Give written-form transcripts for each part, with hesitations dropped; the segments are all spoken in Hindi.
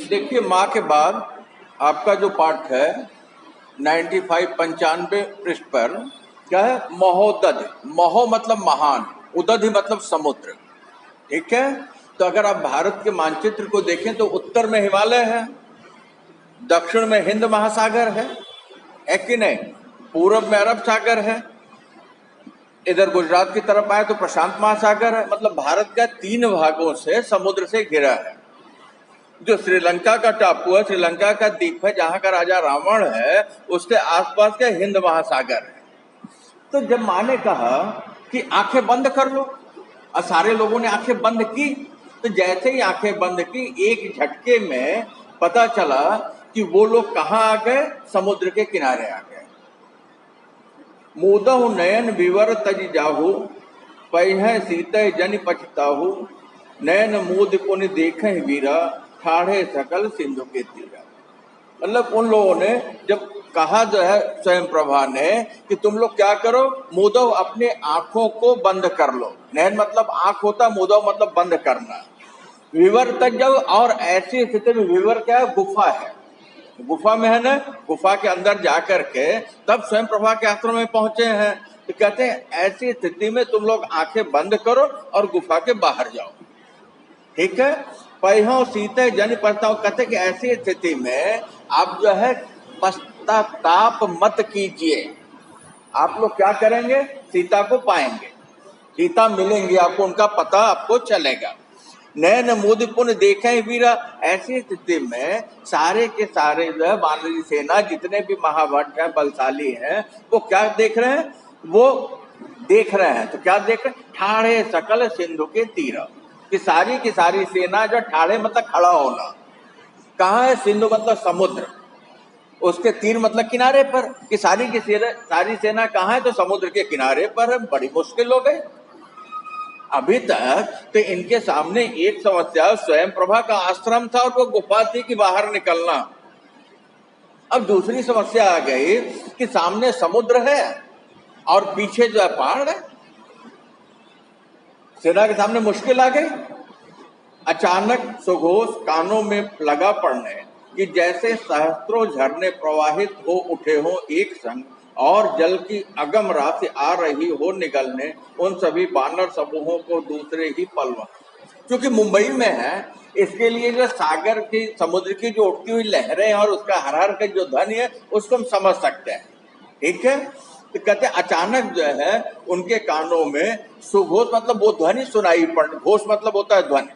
देखिए, माँ के बाद आपका जो पाठ है 95 पृष्ठ पर क्या है? महोदध। महो मतलब महान, उदधि मतलब समुद्र। ठीक है। तो अगर आप भारत के मानचित्र को देखें तो उत्तर में हिमालय है, दक्षिण में हिंद महासागर है कि नहीं? पूर्व में अरब सागर है, इधर गुजरात की तरफ आए तो प्रशांत महासागर है। मतलब भारत का 3 भागों से समुद्र से घिरा है। जो श्रीलंका का टापू है, श्रीलंका का द्वीप है, जहां का राजा रावण है, उसके आसपास के हिंद महासागर है। तो जब माँ ने कहा कि आंखें बंद कर लो और सारे लोगों ने आंखें बंद की, तो जैसे ही आंखें बंद की एक झटके में पता चला कि वो लोग कहाँ आ गए? समुद्र के किनारे आ गए। मोदहु नयन विवर तज जाहु, पहिं सीतय जन पछताहु, नयन मोद पुन देखे वीरा, ठाढ़े सकल सिंधु के तीरा। मतलब उन लोगों ने जब कहा जो है स्वयं प्रभा ने कि तुम लोग क्या करो, मोदव अपने आंखों को बंद कर लो। नयन मतलब आंख होता, मोदव मतलब बंद करना। विवर तक जाओ, और ऐसी स्थिति में, विवर क्या है? गुफा है, गुफा में है ना, गुफा के अंदर जाकर के तब स्वयं प्रभा के आश्रम में पहुंचे हैं। तो कहते हैं ऐसी स्थिति में तुम लोग आंखें बंद करो और गुफा के बाहर जाओ। ठीक है। पहियों सीते जन पछताओ। कहते कि ऐसी स्थिति में आप जो है पश्चाताप मत कीजिए। आप लोग क्या करेंगे? सीता को पाएंगे, सीता मिलेंगी आपको, उनका पता आपको चलेगा। नयन मुद पुन देखें वीरा। ऐसी स्थिति में सारे के सारे जो है वानरी सेना, जितने भी महाभट हैं, बलशाली हैं, वो क्या देख रहे हैं? वो देख रहे हैं। तो क्या देख रहे हैं? ठाढ़े सकल सिंधु के तीरा। कि सारी की सारी सेना जो ठाढ़े मतलब खड़ा होना, कहाँ है? सिंधु मतलब समुद्र, उसके तीर मतलब किनारे पर। कि सारी की सारी सेना कहाँ है? तो समुद्र के किनारे पर है। बड़ी मुश्किल हो गई अभी तक। तो इनके सामने एक समस्या स्वयं प्रभा का आश्रम था और वो गुफा थी कि बाहर निकलना। अब दूसरी समस्या आ गई कि सामने समुद्र है और पीछे जो है पहाड़ है। सेना के सामने मुश्किल आ गई। अचानक सुघोष कानों में लगा पड़ने कि जैसे सहस्त्रों झरने प्रवाहित हो उठे हो एक संग, और जल की अगम राशि आ रही हो निगलने उन सभी बानर समूहों को दूसरे ही पल में। क्योंकि मुंबई में है, इसके लिए जो सागर की, समुद्र की जो उठती हुई लहरें हैं और उसका हरहर का जो ध्वनि है, उसको हम समझ सकते हैं। ठीक है। तो कहते अचानक जो है उनके कानों में सुघोष मतलब वो ध्वनि सुनाई पड़, घोष मतलब होता है ध्वनि,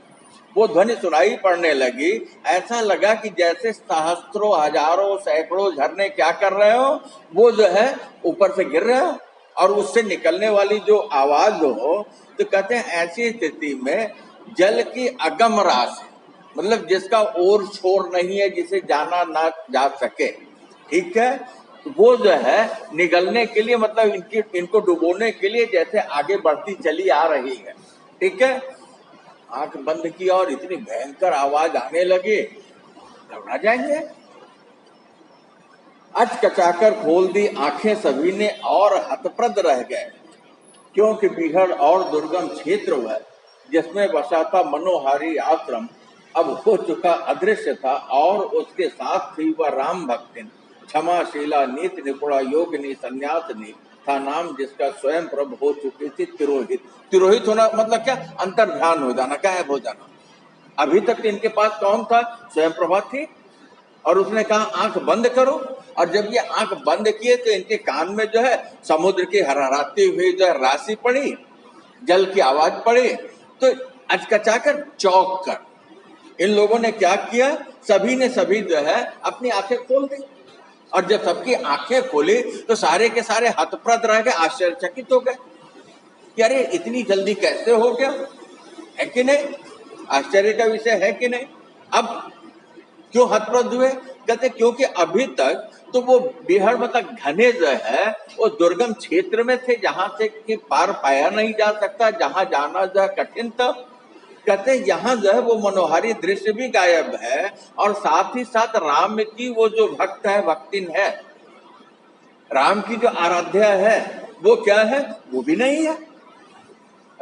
वो ध्वनि सुनाई पड़ने लगी। ऐसा लगा कि जैसे सहस्त्रों हजारों सैकड़ों झरने क्या कर रहे हो, वो जो है ऊपर से गिर रहे हो और उससे निकलने वाली जो आवाज हो। तो कहते हैं ऐसी स्थिति में जल की अगम राशि, मतलब जिसका ओर छोर नहीं है, जिसे जाना ना जा सके। ठीक है। वो जो है निगलने के लिए, मतलब इनको डुबोने के लिए जैसे आगे बढ़ती चली आ रही है। ठीक है। आंख बंद किया और इतनी भयंकर आवाज आने लगी, घबरा जाएंगे। अचकचाकर खोल दी आंखें सभी ने और हतप्रद रह गए, क्योंकि बीहड़ और दुर्गम क्षेत्र वह जिसमें बसा था मनोहारी आश्रम अब हो चुका अदृश्य था, और उसके साथ थी वह राम भक्तिन क्षमाशीला नीति निपुणा योगिनी संन्यासिनी था नाम, जिसका स्वयं प्रभ हो चुकी थी तिरोहित। तिरोहित होना मतलब क्या? अंतर ध्यान हो जाना, गायब हो जाना। अभी तक इनके पास कौन था? स्वयं प्रभा थी। और उसने कहा आंख बंद करो, और जब ये आंख बंद किए तो इनके कान में जो है समुद्र की हरहराती हुई जो है राशि पड़ी, जल की आवाज पड़ी। तो अचकचाकर चौंक कर इन लोगों ने क्या किया? सभी ने सभी जो है अपनी आंखें खोल दी। और जब सबकी आंखें खोली तो सारे के सारे हतप्रद रह गए, आश्चर्यचकित हो गए कि अरे इतनी जल्दी कैसे हो गया, है कि नहीं? आश्चर्य का विषय है कि नहीं? अब क्यों हतप्रद हुए? कहते क्योंकि अभी तक तो वो बिहार मतलब घने जो है वो दुर्गम क्षेत्र में थे, जहां से कि पार पाया नहीं जा सकता, जहां जाना जो है कठिन था। कहते यहाँ जो है वो मनोहारी दृश्य भी गायब है, और साथ ही साथ राम की वो जो भक्त है, भक्तिन है, राम की जो आराध्या है, वो क्या है? वो भी नहीं है।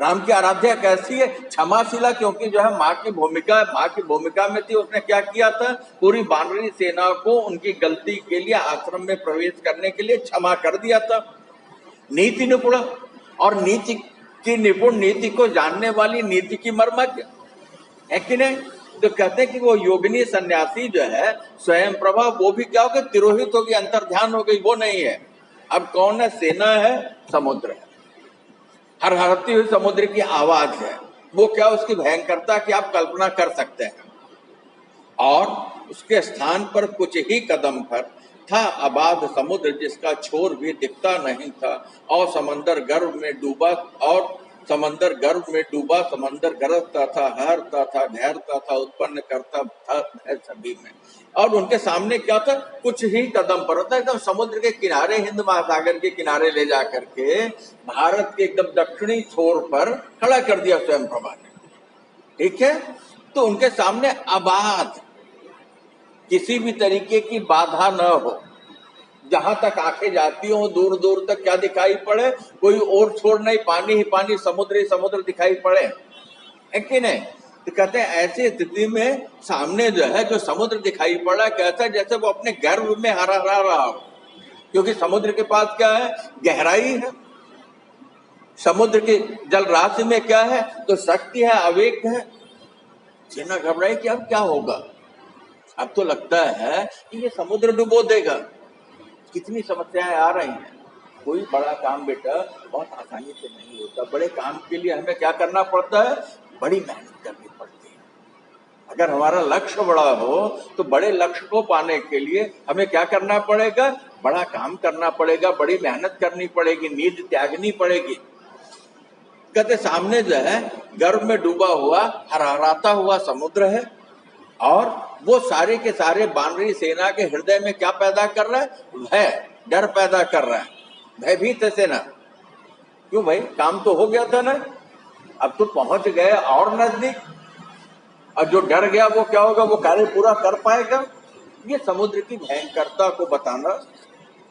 राम की आराध्या कैसी है? क्षमाशिला, क्योंकि जो है माँ की भूमिका में थी। उसने क्या किया था? पूरी वानरी सेना को उनकी गलती के लिए आश्रम में प्रवेश करने के लिए क्षमा कर दिया था। नीति निपुण, और नीति की निपुण, नीति को जानने वाली, नीति की मर्मज्ञ है कि नहीं? तो कहते हैं कि वो योगिनी सन्यासी जो है स्वयं प्रभा, वो भी क्या हो गई? तिरोहित हो गई, अंतर्ध्यान हो गई। वो नहीं है। अब कौन है? सेना है, समुद्र है, हरहरती हुई समुद्र की आवाज है। वो क्या, उसकी भयंकरता की आप कल्पना कर सकते हैं। और उसके स्थान पर कुछ ही कदम पर था अबाध समुद्र, जिसका छोर भी दिखता नहीं था, और समंदर गर्भ में डूबा, समंदर गरजता था, हरता था, घेरता था, उत्पन्न करता था भय सभी में। और उनके सामने क्या था? कुछ ही कदम पर होता है, एकदम समुद्र के किनारे, हिंद महासागर के किनारे ले जा करके भारत के एकदम दक्षिणी छोर पर खड़ा कर दिया स्वयं प्रभा ने। ठीक है? तो उनके सामने अबाध, किसी भी तरीके की बाधा न हो, जहां तक आंखें जाती हो दूर दूर तक क्या दिखाई पड़े? कोई और छोर नहीं, पानी ही पानी, समुद्र ही समुद्र दिखाई पड़े, है कि नहीं? तो कहते हैं ऐसी स्थिति में सामने जो है जो समुद्र दिखाई पड़ा, कहता है जैसे वो अपने गर्भ में हरहरा रहा हो, क्योंकि समुद्र के पास क्या है? गहराई है। समुद्र की जल राशि में क्या है? तो शक्ति है, आवेग है। सेना घबराई कि अब क्या होगा। अब तो लगता है कि ये समुद्र डुबो देगा। कितनी समस्याएं आ रही हैं। कोई बड़ा काम बेटा बहुत आसानी से नहीं होता। बड़े काम के लिए हमें क्या करना पड़ता है? बड़ी मेहनत करनी पड़ती है। अगर हमारा लक्ष्य बड़ा हो तो बड़े लक्ष्य को पाने के लिए हमें क्या करना पड़ेगा? बड़ा काम करना पड़ेगा, बड़ी मेहनत करनी पड़ेगी, नींद त्यागनी पड़ेगी। कहते सामने जो है गर्भ में डूबा हुआ, हरहराता हुआ समुद्र है, और वो सारे के सारे वानरी सेना के हृदय में क्या पैदा कर रहा है? भय, डर पैदा कर रहा है। भयभीत है सेना। क्यों भाई? काम तो हो गया था ना, अब तो पहुंच गए और नजदीक। और जो डर गया वो क्या होगा? वो कार्य पूरा कर पाएगा? ये समुद्र की भयंकरता को बताना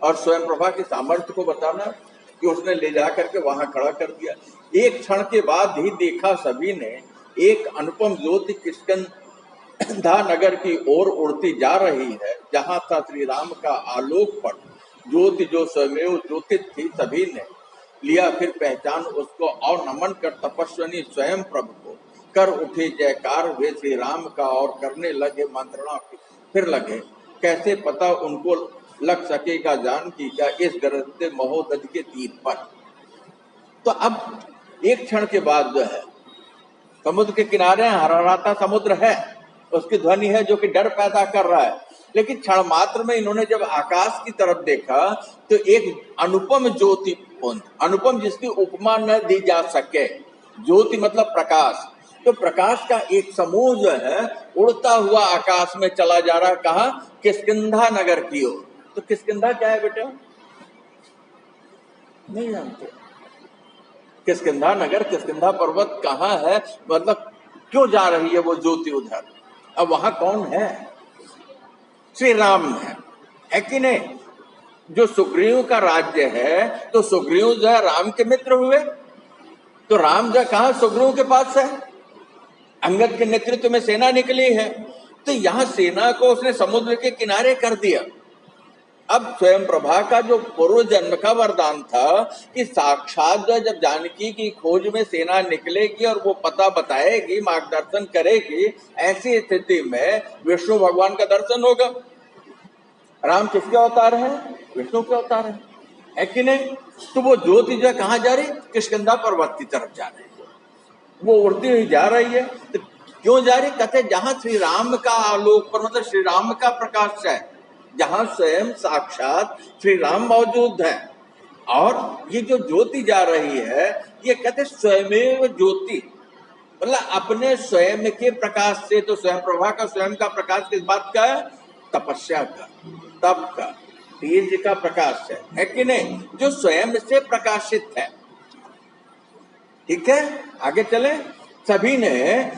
और स्वयं प्रभा की सामर्थ्य को बताना कि उसने ले जा करके वहां खड़ा कर दिया। एक क्षण के बाद ही देखा सभी ने एक अनुपम ज्योति किष्किंधा नगर की ओर उड़ती जा रही है, जहां था श्री राम का आलोक पट। ज्योति जो स्वयं ज्योतित थी, सभी ने लिया फिर पहचान उसको, और नमन कर तपस्विनी स्वयं प्रभु को कर उठे जयकार वे श्री राम का, और करने लगे मंत्रणा फिर लगे। कैसे पता उनको लग सकेगा जान की क्या इस गरजते महोदध के तीर पर। तो अब एक क्षण के बाद जो है समुद्र के किनारे हरहराता समुद्र है, उसकी ध्वनि है जो कि डर पैदा कर रहा है। लेकिन क्षण मात्र में इन्होंने जब आकाश की तरफ देखा तो एक अनुपम ज्योति पुंज, अनुपम जिसकी उपमा न दी जा सके, ज्योति मतलब प्रकाश, तो प्रकाश का एक समूह जो है उड़ता हुआ आकाश में चला जा रहा है। कहा? किष्किंधा नगर की ओर। तो किष्किंधा क्या है बेटा? नहीं जानते? किष्किंधा नगर, किष्किंधा पर्वत कहाँ है, मतलब क्यों जा रही है वो ज्योति उधर? अब वहां कौन है? श्री राम है कि नहीं? जो सुग्रीव का राज्य है, तो सुग्रीव जो है राम के मित्र हुए, तो राम जो कहा? सुग्रीव के पास है। अंगद के नेतृत्व में सेना निकली है, तो यहां सेना को उसने समुद्र के किनारे कर दिया। अब स्वयं प्रभा का जो पूर्व जन्म का वरदान था कि साक्षात जब जानकी की खोज में सेना निकलेगी और वो पता बताएगी, मार्गदर्शन करेगी, ऐसी स्थिति में विष्णु भगवान का दर्शन होगा। राम किसके अवतार है? विष्णु के अवतार है कि नहीं? तो वो ज्योति जो कहाँ जा रही? किष्किंधा पर्वत की तरफ जा रही है, वो उड़ती हुई जा रही है। तो क्यों जा रही? कहते जहां श्री राम का आलोक पर, मतलब श्री राम का प्रकाश है, जहां स्वयं साक्षात श्री राम मौजूद है। और ये जो ज्योति जा रही है, ये कहते स्वयमेव ज्योति, मतलब अपने स्वयं के प्रकाश से। तो स्वयं प्रभा का स्वयं का प्रकाश किस बात का है? तपस्या का, तप का, तेज का प्रकाश है कि नहीं? जो स्वयं से प्रकाशित है। ठीक है, आगे चले। सभी ने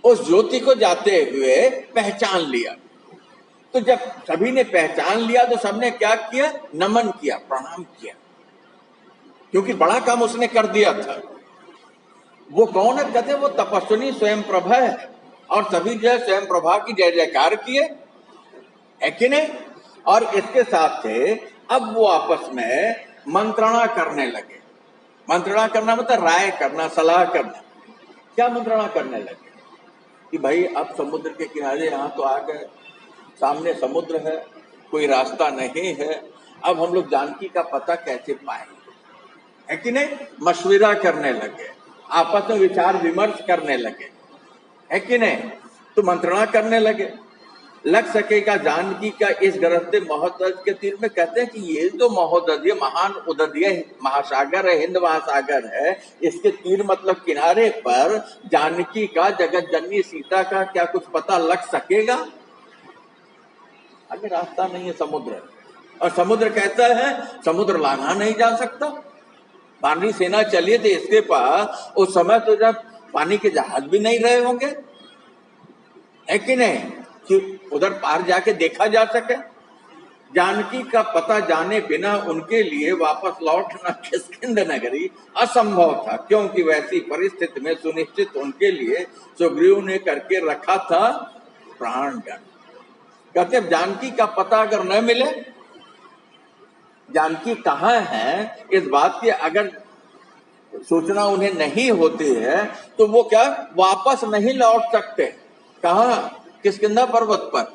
उस ज्योति को जाते हुए पहचान लिया। तो जब सभी ने पहचान लिया तो सबने क्या किया? नमन किया, प्रणाम किया, क्योंकि बड़ा काम उसने कर दिया था। वो कौन है? कहते वो तपस्विनी स्वयं प्रभा है, और सभी जो है स्वयं प्रभा की जय जयकार किए, है कि नहीं? और इसके साथ थे अब वो आपस में मंत्रणा करने लगे। मंत्रणा करना मतलब राय करना, सलाह करना। क्या मंत्रणा करने लगे? कि भाई अब समुद्र के किनारे यहाँ तो आ गए, सामने समुद्र है, कोई रास्ता नहीं है, अब हम लोग जानकी का पता कैसे पाएंगे, है कि नहीं? मशविरा करने लगे, आपस में विचार विमर्श करने लगे, है कि नहीं? तो मंत्रणा करने लगे, लग सकेगा जानकी का इस गरजते महोदय के तीर में। कहते हैं कि ये जो महोदय महान उदय महासागर है, हिंद महासागर है, इसके तीर मतलब किनारे पर जानकी का, जगत जननी सीता का क्या कुछ पता लग सकेगा? आगे रास्ता नहीं है, समुद्र है, और समुद्र कहता है समुद्र लांघा नहीं जा सकता। वानरी सेना चली थी इसके पास, उस समय तो जब पानी के जहाज भी नहीं रहे होंगे, है कि नहीं, कि उधर पार जाके देखा जा सके। जानकी का पता जाने बिना उनके लिए वापस लौटना किष्किंध नगरी असंभव था, क्योंकि वैसी परिस्थिति में सुनिश्चित उनके लिए सुग्रीव ने करके रखा था प्राण दंड। कहते जानकी का पता अगर न मिले, जानकी कहाँ है इस बात की अगर सूचना उन्हें नहीं होती है, तो वो क्या वापस नहीं लौट सकते। कहाँ? किष्किंधा पर्वत पर,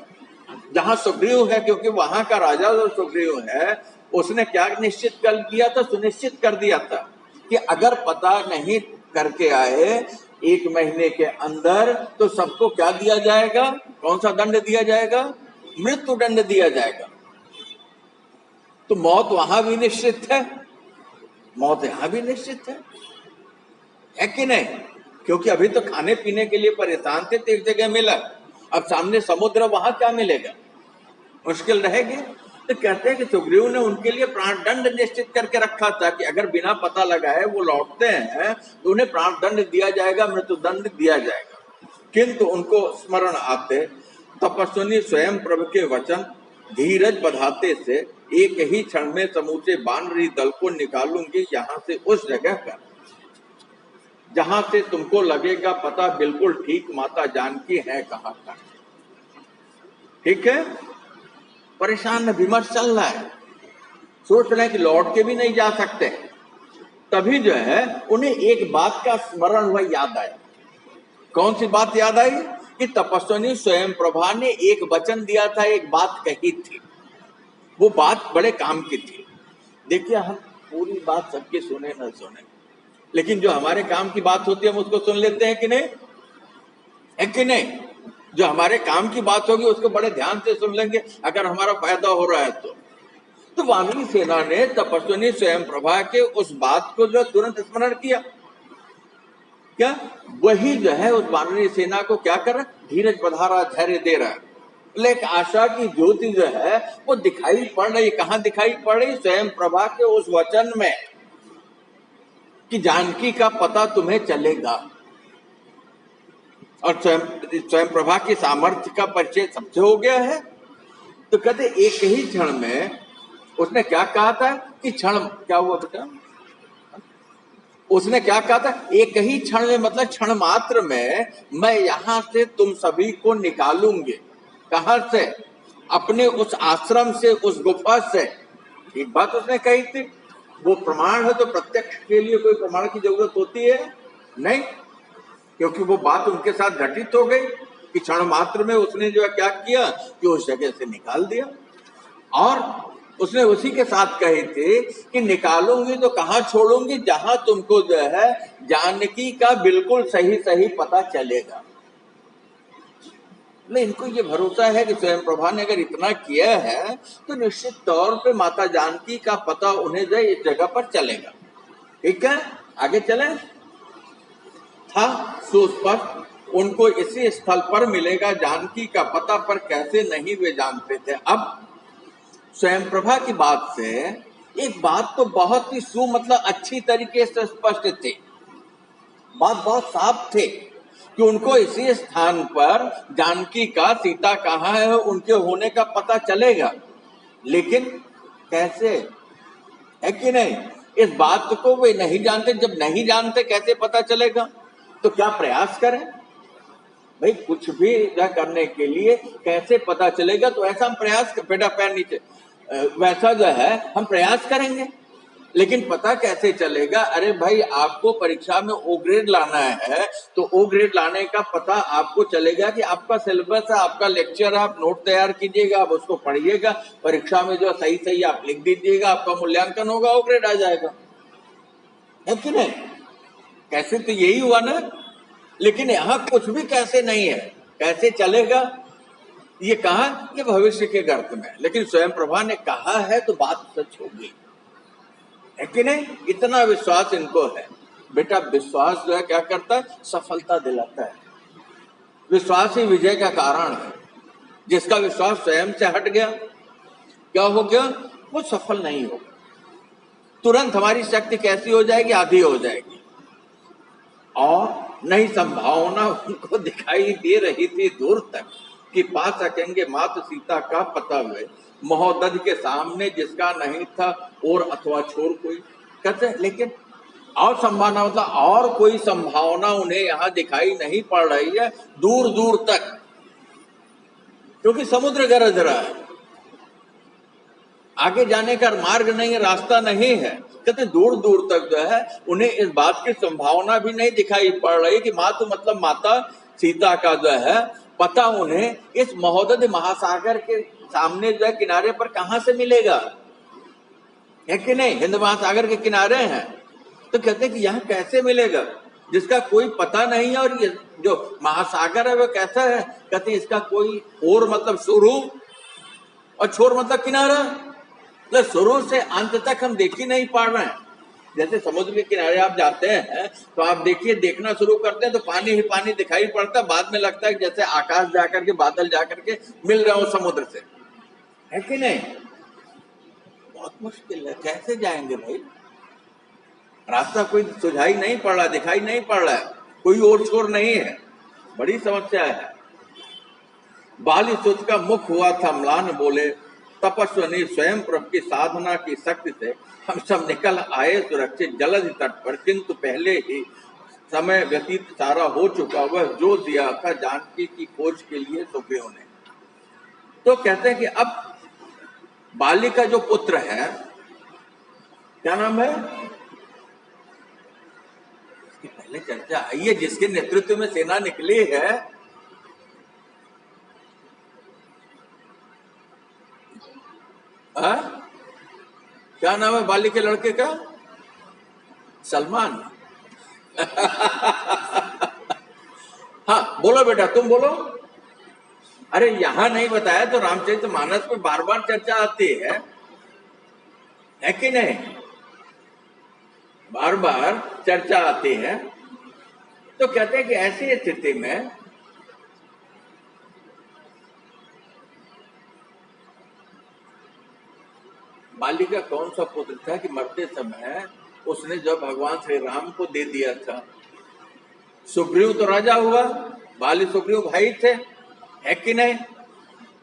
जहां सुग्रीव है, क्योंकि वहां का राजा जो सुग्रीव है उसने क्या निश्चित कर दिया था, सुनिश्चित कर दिया था कि अगर पता नहीं करके आए 1 महीने के अंदर तो सबको क्या दिया जाएगा? कौन सा दंड दिया जाएगा? मृत्यु दंड दिया जाएगा। तो मौत वहां भी निश्चित है, मौत यहां भी निश्चित है कि नहीं? क्योंकि अभी तो खाने पीने के लिए परेशान थे तो एक जगह मिला, अब सामने समुद्र, वहां क्या मिलेगा? मुश्किल रहेगी। तो कहते हैं कि सुग्रीव ने उनके लिए प्राण दंड निश्चित करके रखा था कि अगर बिना पता लगाए वो लौटते हैं तो उन्हें प्राण दंड दिया जाएगा, मृत्यु दंड दिया जाएगा। किंतु उनको स्मरण आते तपस्विनी स्वयं प्रभु के वचन धीरज बधाते से एक ही क्षण में समूचे वानरी दल को निकालूंगी यहाँ से उस जगह पर जहां से तुमको लगेगा पता बिल्कुल ठीक माता जानकी है कहाँ का। ठीक है, परेशान विमर्श चल रहा है, सोच रहे हैं कि लौट के भी नहीं जा सकते। तभी जो है उन्हें एक बात का स्मरण हुआ, याद आया। कौन सी बात याद आई? कि तपस्विनी स्वयं प्रभा ने एक वचन दिया था, एक बात कही थी, वो बात बड़े काम की थी। देखिए, हम पूरी बात सबकी सुने न सुने, लेकिन जो हमारे काम की बात होती है हम उसको सुन लेते हैं कि नहीं, है कि नहीं? जो हमारे काम की बात होगी उसको बड़े ध्यान से सुन लेंगे अगर हमारा फायदा हो रहा है तो वानरी सेना ने तपस्विनी स्वयं प्रभा के उस बात को जो तुरंत स्मरण किया। क्या वही जो है उस वानरी सेना को क्या कर रहा है? धीरज बधा रहा, धैर्य दे रहा है। लेकिन आशा की ज्योति जो है वो दिखाई पड़ रही। कहाँ दिखाई पड़ रही? स्वयं प्रभा के उस वचन में कि जानकी का पता तुम्हें चलेगा, और स्वयं प्रभा की सामर्थ्य का परिचय सबसे हो गया है। तो कहते एक ही क्षण में उसने क्या कहा था कि क्षण क्या हुआ बेटा? उसने क्या कहा था? एक ही क्षण में मतलब क्षण मात्र में मैं यहां से तुम सभी को निकालूंगी। कहां से? अपने उस आश्रम से, उस गुफा से। एक बात उसने कही थी, वो प्रमाण है तो प्रत्यक्ष के लिए कोई प्रमाण की जरूरत होती है नहीं, क्योंकि वो बात उनके साथ घटित हो गई कि क्षण मात्र में उसने जो है क्या किया कि उस जगह से निकाल दिया। और उसने उसी के साथ कही थी कि निकालूंगी तो कहाँ छोड़ूंगी? जहां तुमको जो है जानकी का बिल्कुल सही सही पता चलेगा। नहीं, इनको ये भरोसा है कि स्वयं प्रभा ने अगर इतना किया है तो निश्चित तौर पे माता जानकी का पता उन्हें जो इस जगह पर चलेगा। ठीक है, आगे चले। था सुस्पष्ट उनको इसी स्थल पर मिलेगा जानकी का पता, पर कैसे नहीं वे जानते थे। अब स्वयं प्रभा की बात से एक बात तो बहुत ही मतलब अच्छी तरीके से स्पष्ट थी, बात बहुत साफ थी कि उनको इसी स्थान पर जानकी का, सीता कहाँ है, उनके होने का पता चलेगा। लेकिन कैसे, है कि नहीं? इस बात को वे नहीं जानते। जब नहीं जानते कैसे पता चलेगा? तो क्या प्रयास करें भाई, कुछ भी करने के लिए कैसे पता चलेगा? तो ऐसा हम प्रयास, बेटा पैर नीचे, वैसा जो है हम प्रयास करेंगे, लेकिन पता कैसे चलेगा? अरे भाई, आपको परीक्षा में ओ ग्रेड लाना है, तो ओ ग्रेड लाने का पता आपको चलेगा कि आपका सिलेबस है, आपका लेक्चर है, आप नोट तैयार कीजिएगा, आप उसको पढ़िएगा, परीक्षा में जो सही सही आप लिख दीजिएगा, आपका मूल्यांकन होगा, ओ ग्रेड आ जाएगा, है कि नहीं? कैसे, तो यही हुआ ना। लेकिन यहां कुछ भी कैसे नहीं है, कैसे चलेगा? ये कहा कि भविष्य के गर्त में, लेकिन स्वयं प्रभा ने कहा है तो बात सच होगी, है कि नहीं? इतना विश्वास इनको है। बेटा विश्वास जो है क्या करता है? सफलता दिलाता है। विश्वास ही विजय का कारण है। जिसका विश्वास स्वयं से हट गया, क्या हो गया? वो सफल नहीं होगा। तुरंत हमारी शक्ति कैसी हो जाएगी? आधी हो जाएगी, और नई संभावना उनको दिखाई दे रही थी दूर तक कि पा सकेंगे माता सीता का पता हुए, महोदध के सामने जिसका नहीं था और अथवा छोर कोई, कहते। लेकिन और संभावना, मतलब और कोई संभावना उन्हें यहां दिखाई नहीं पड़ रही है दूर दूर तक, क्योंकि समुद्र गरज रहा है, आगे जाने का मार्ग नहीं है, रास्ता नहीं है। कहते दूर दूर तक जो है उन्हें इस बात की संभावना भी नहीं दिखाई पड़ रही कि मातु मतलब माता सीता का जो है पता उन्हें इस महोदध महासागर के सामने जो है किनारे पर कहां से मिलेगा, है कि नहीं? हिंद महासागर के किनारे हैं, तो कहते हैं कि यहाँ कैसे मिलेगा जिसका कोई पता नहीं है, और ये जो महासागर है वो कैसा है? कहते इसका कोई और मतलब शुरू और छोर मतलब किनारा, मतलब शुरू से अंत तक हम देख ही नहीं पा रहे हैं। जैसे समुद्र के किनारे आप जाते हैं तो आप देखिए, देखना शुरू करते हैं तो पानी ही पानी दिखाई पड़ता है, बाद में लगता है जैसे आकाश जाकर के, बादल जाकर के मिल रहे हो समुद्र से, है कि नहीं? बहुत मुश्किल है, कैसे जाएंगे भाई? रास्ता कोई सुझाई नहीं पड़ रहा, दिखाई नहीं पड़ रहा है, कोई और छोर नहीं है, बड़ी समस्या है। बाली सुत का मुख हुआ था म्लान, बोले तपस्वनी स्वयं प्रभु की साधना की शक्ति से हम सब निकल आए सुरक्षित जलद तट पर, किंतु पहले ही समय व्यतीत सारा हो चुका, वह जो दिया था जानकी की खोज के लिए सुग्रीव ने। तो कहते हैं कि अब बाली का जो पुत्र है, क्या नाम है? इसकी पहले चर्चा आई है, जिसके नेतृत्व में सेना निकली है, क्या नाम है बाली के लड़के का? सलमान। हाँ बोलो बेटा, तुम बोलो। अरे यहां नहीं बताया तो रामचरितमानस में बार बार चर्चा आती है कि नहीं? बार बार चर्चा आती है। तो कहते हैं कि ऐसी स्थिति में बाली का कौन सा पुत्र था कि मरते समय उसने जब भगवान श्री राम को दे दिया था? सुग्रीव तो राजा हुआ, बाली सुग्रीव भाई थे, है कि नहीं?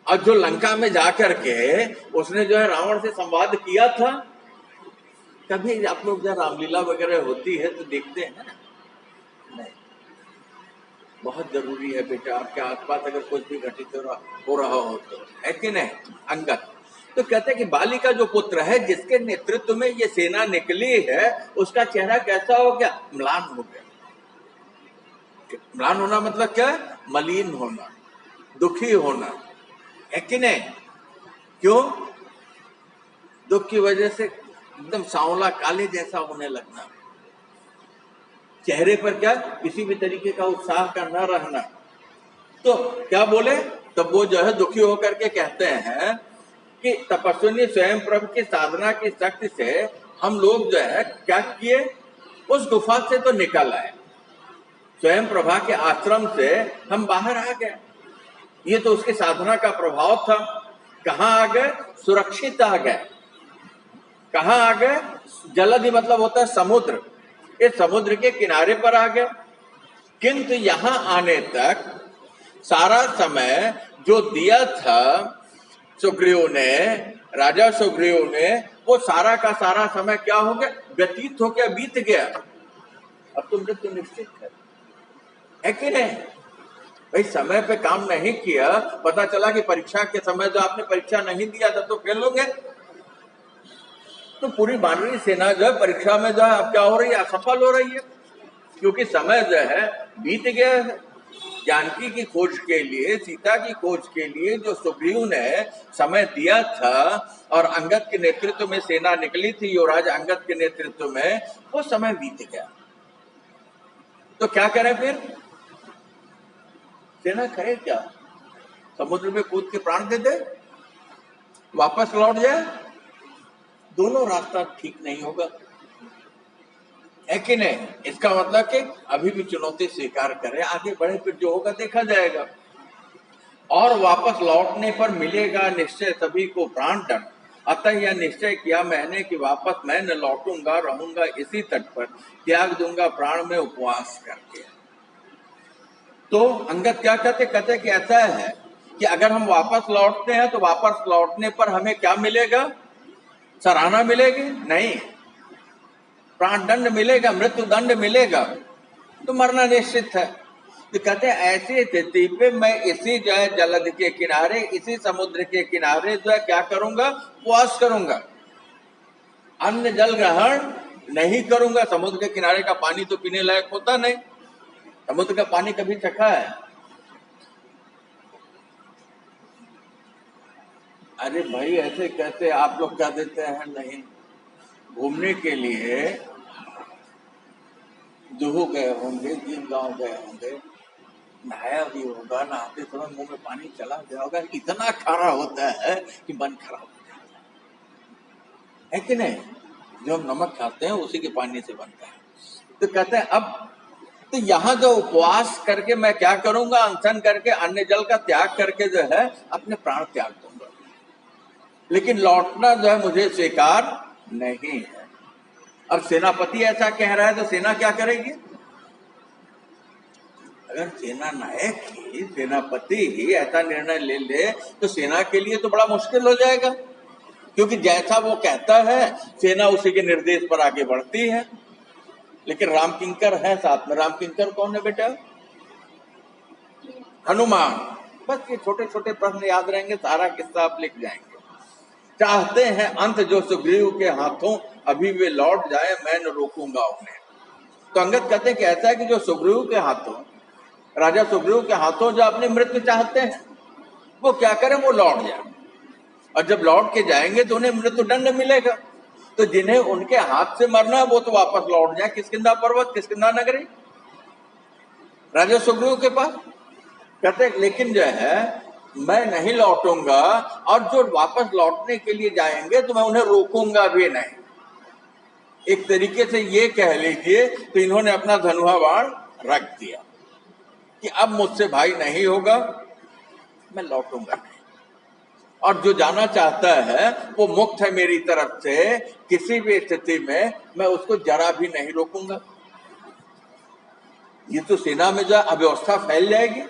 और जो लंका में जाकर के उसने जो है रावण से संवाद किया था, कभी आप लोग जब रामलीला वगैरह होती है तो देखते हैं ना? नहीं, बहुत जरूरी है बेटा, आपके आसपास अगर कुछ भी घटित हो रहा हो तो, है कि नहीं? अंगद तो कहते हैं कि बाली का जो पुत्र है, जिसके नेतृत्व में ये सेना निकली है, उसका चेहरा कैसा हो गया? म्लान हो गया। म्लान होना मतलब क्या? मलिन होना, दुखी होना, है कि नहीं? क्यों? दुख की वजह से एकदम सांवला काले जैसा होने लगना, चेहरे पर क्या किसी भी तरीके का उत्साह का न रहना। तो क्या बोले? तब वो जो है दुखी होकर के कहते हैं कि तपस्विनी स्वयं प्रभु की साधना की शक्ति से हम लोग जो है क्या किए? उस गुफा से तो निकल आए, स्वयं प्रभा के आश्रम से हम बाहर आ गए। ये तो उसकी साधना का प्रभाव था। कहाँ आ गए? सुरक्षित आ गए। कहाँ आ गए? जलधि मतलब होता है समुद्र, इस समुद्र के किनारे पर आ गए। किंतु यहां आने तक सारा समय जो दिया था सुग्रीव ने, राजा सुग्रीव ने, वो सारा का सारा समय क्या हो गया? व्यतीत हो गया, बीत गया। अब तो मृत्यु निश्चित है, है कि नहीं? भाई समय पे काम नहीं किया, पता चला कि परीक्षा के समय जो आपने परीक्षा नहीं दिया था तो फेल हो गए। तो पूरी वानरी सेना जो है परीक्षा में जो है अब क्या हो रही है, असफल हो रही है, क्योंकि समय जो है बीत गया है। जानकी की खोज के लिए, सीता की खोज के लिए जो सुग्रीव ने समय दिया था और अंगद के नेतृत्व में सेना निकली थी, युवराज अंगद के नेतृत्व में, वो समय बीत गया। तो क्या करें फिर? सेना करे क्या? समुद्र में कूद के प्राण दे दे, वापस लौट जाए? दोनों रास्ता ठीक नहीं होगा, है कि नहीं? इसका मतलब कि अभी भी चुनौती स्वीकार करें, आगे बढ़े, फिर जो होगा देखा जाएगा। और वापस लौटने पर मिलेगा निश्चय सभी को प्राण दंड, अतः यह निश्चय किया मैंने कि वापस मैं न लौटूंगा, रहूंगा इसी तट पर, त्याग दूंगा प्राण में उपवास करके। तो अंगद क्या कहते कि ऐसा है कि अगर हम वापस लौटते हैं तो वापस लौटने पर हमें क्या मिलेगा? सराहना मिलेगी? नहीं, प्राण दंड मिलेगा, मृत्यु दंड मिलेगा, तो मरना निश्चित है। तो कहते हैं ऐसी स्थिति पे मैं इसी जो है जलद के किनारे, इसी समुद्र के किनारे जो है क्या करूंगा? उपवास करूंगा, अन्न जल ग्रहण नहीं करूंगा। समुद्र के किनारे का पानी तो पीने लायक होता नहीं, समुद्र का पानी कभी चखा है? अरे भाई ऐसे कैसे आप लोग क्या देते हैं? नहीं, घूमने के लिए जुहू गए होंगे, जिन गांव गए होंगे, नहाया भी होगा, नहाते समय मुंह में पानी चला गया होगा, इतना खारा होता है कि मन खराब हो जाता है कि नहीं? जो हम नमक खाते हैं उसी के पानी से बनता है। तो कहते हैं अब तो यहाँ जो उपवास करके मैं क्या करूंगा? अनशन करके, अन्न जल का त्याग करके जो है अपने प्राण त्याग दूंगा, लेकिन लौटना जो है मुझे स्वीकार नहीं है। अब सेनापति ऐसा कह रहा है तो सेना क्या करेगी? अगर सेना नायक ही, सेनापति ही ऐसा निर्णय ले ले तो सेना के लिए तो बड़ा मुश्किल हो जाएगा, क्योंकि जैसा वो कहता है सेना उसी के निर्देश पर आगे बढ़ती है। लेकिन राम किंकर है साथ में। राम किंकर कौन है बेटा? हनुमान। बस ये छोटे छोटे प्रश्न याद रहेंगे, सारा किस्सा आप लिख जाएंगे। चाहते हैं अंत जो सुग्रीव के हाथों, अभी वे लौट जाए मैं न रोकूंगा उन्हें। तो अंगद कहते हैं कि ऐसा है कि जो सुग्रीव के हाथों, राजा सुग्रीव के हाथों जो अपनी मृत्यु चाहते हैं, वो क्या करें? वो लौट जाए, और जब लौट के जाएंगे तो उन्हें मृत्यु दंड मिलेगा। तो जिन्हें उनके हाथ से मरना है वो तो वापस लौट जाए किष्किंधा पर्वत, किष्किंधा नगरी, राजा सुग्रीव के पास। कहते लेकिन जो है मैं नहीं लौटूंगा, और जो वापस लौटने के लिए जाएंगे तो मैं उन्हें रोकूंगा भी नहीं। एक तरीके से ये कह लीजिए तो इन्होंने अपना धनुहा बाण रख दिया कि अब मुझसे भाई नहीं होगा, मैं लौटूंगा नहीं। और जो जाना चाहता है वो मुक्त है मेरी तरफ से, किसी भी स्थिति में मैं उसको जरा भी नहीं रोकूंगा। ये तो सेना में जो अव्यवस्था फैल जाएगी,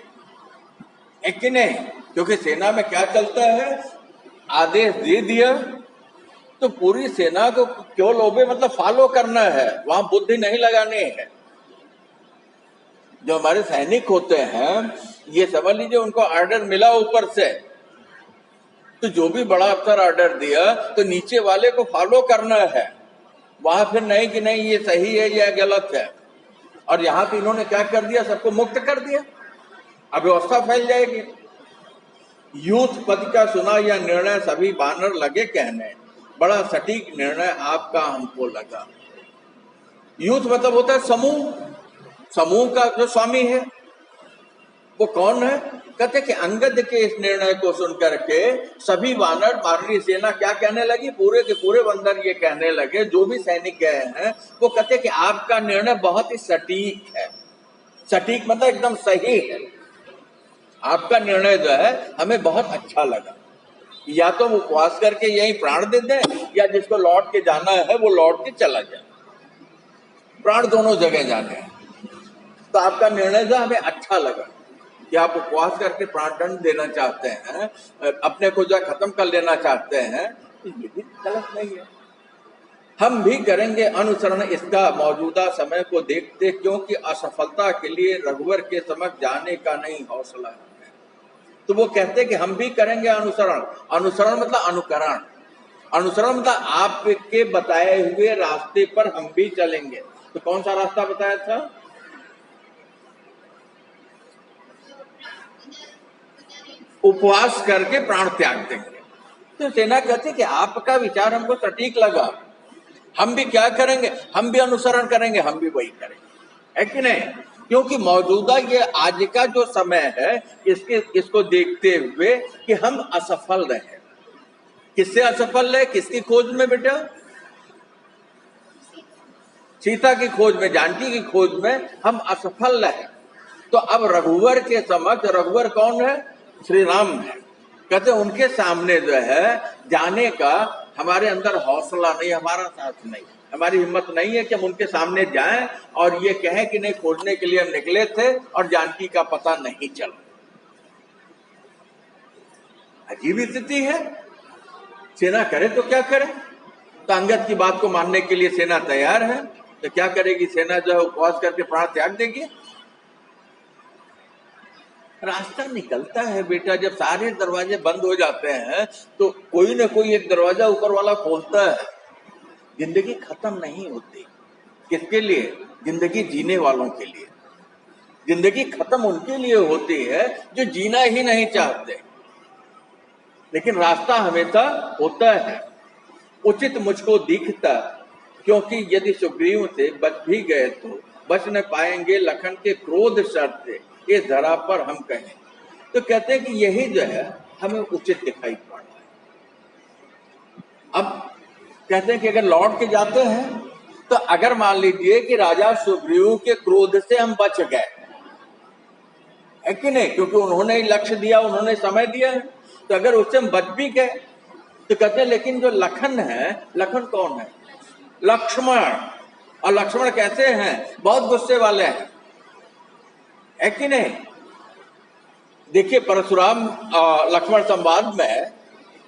है कि नहीं? क्योंकि सेना में क्या चलता है? आदेश दे दिया तो पूरी सेना को क्यों लोबे, मतलब फॉलो करना है, वहां बुद्धि नहीं लगानी है। जो हमारे सैनिक होते हैं ये समझ लीजिए उनको ऑर्डर मिला ऊपर से, तो जो भी बड़ा अफसर ऑर्डर दिया तो नीचे वाले को फॉलो करना है, वहां फिर नहीं कि नहीं ये सही है या गलत है। और यहाँ तो इन्होंने क्या कर दिया? सबको मुक्त कर दिया, अव्यवस्था फैल जाएगी। यूथ पद का सुना यह निर्णय सभी बानर लगे कहने, बड़ा सटीक निर्णय आपका हमको लगा। यूथ मतलब होता है समूह, समूह का जो स्वामी है वो कौन है? कहते कि अंगद के इस निर्णय को सुनकर के सभी वानर, वानरी सेना क्या कहने लगी? पूरे के पूरे बंदर ये कहने लगे, जो भी सैनिक गए हैं वो कहते कि आपका निर्णय बहुत ही सटीक है। सटीक मतलब एकदम सही है, आपका निर्णय जो है हमें बहुत अच्छा लगा। या तो वो उपवास करके यही प्राण दे दें, या जिसको लौट के जाना है वो लौट के चला जाए, प्राण दोनों जगह जाने हैं। तो आपका निर्णय जो हमें अच्छा लगा कि आप उपवास करके प्राण दंड देना चाहते हैं, अपने को जो खत्म कर लेना चाहते हैं, तो ये भी गलत नहीं है। हम भी करेंगे अनुसरण इसका मौजूदा समय को देखते, क्योंकि असफलता के लिए रघुवर के समक्ष जाने का नहीं हौसला है। तो वो कहते हैं कि हम भी करेंगे अनुसरण। अनुसरण मतलब अनुकरण, अनुसरण मतलब आपके बताए हुए रास्ते पर हम भी चलेंगे। तो कौन सा रास्ता बताया था? उपवास करके प्राण त्याग देंगे। तो सेना कहती कि आपका विचार हमको सटीक लगा, हम भी क्या करेंगे? हम भी अनुसरण करेंगे, हम भी वही करेंगे, है कि नहीं? क्योंकि मौजूदा ये आज का जो समय है, इसको देखते हुए कि हम असफल रहे। किससे असफल रहे? किसकी खोज में बेटा? सीता की खोज में, जानकी की खोज में हम असफल रहे। तो अब रघुवर के समक्ष, रघुवर कौन है? श्री राम है। कहते उनके सामने जो है जाने का हमारे अंदर हौसला नहीं, हमारा साथ नहीं, हमारी हिम्मत नहीं है कि हम उनके सामने जाएं और ये कहें कि नहीं, खोजने के लिए हम निकले थे और जानकी का पता नहीं चला। अजीब स्थिति है। सेना करे तो क्या करे? तो अंगद की बात को मानने के लिए सेना तैयार है, तो क्या करेगी सेना? जो है उपवास करके प्राण त्याग देगी। रास्ता निकलता है बेटा, जब सारे दरवाजे बंद हो जाते हैं तो कोई ना कोई एक दरवाजा ऊपर वाला खोलता है। जिंदगी खत्म नहीं होती। किसके लिए? जिंदगी जीने वालों के लिए। जिंदगी खत्म उनके लिए होती है जो जीना ही नहीं चाहते, लेकिन रास्ता हमेशा होता है। उचित मुझको दिखता, क्योंकि यदि सुग्रीव से बच भी गए तो बच न पाएंगे लखन के क्रोध शर्त से, इस धरा पर हम कहें। तो कहते हैं कि यही जो है हमें उचित दिखाई पड़ रहा है। अब कहते हैं कि अगर लौट के जाते हैं तो अगर मान लीजिए कि राजा सुग्रीव के क्रोध से हम बच गए, है कि नहीं? क्योंकि उन्होंने लक्ष्य दिया, उन्होंने समय दिया है, तो अगर उससे हम बच भी गए तो कहते हैं लेकिन जो लखन है, लखन कौन है? लक्ष्मण। और लक्ष्मण कैसे हैं? बहुत गुस्से वाले हैं, है कि नहीं? देखिए परशुराम लक्ष्मण संवाद में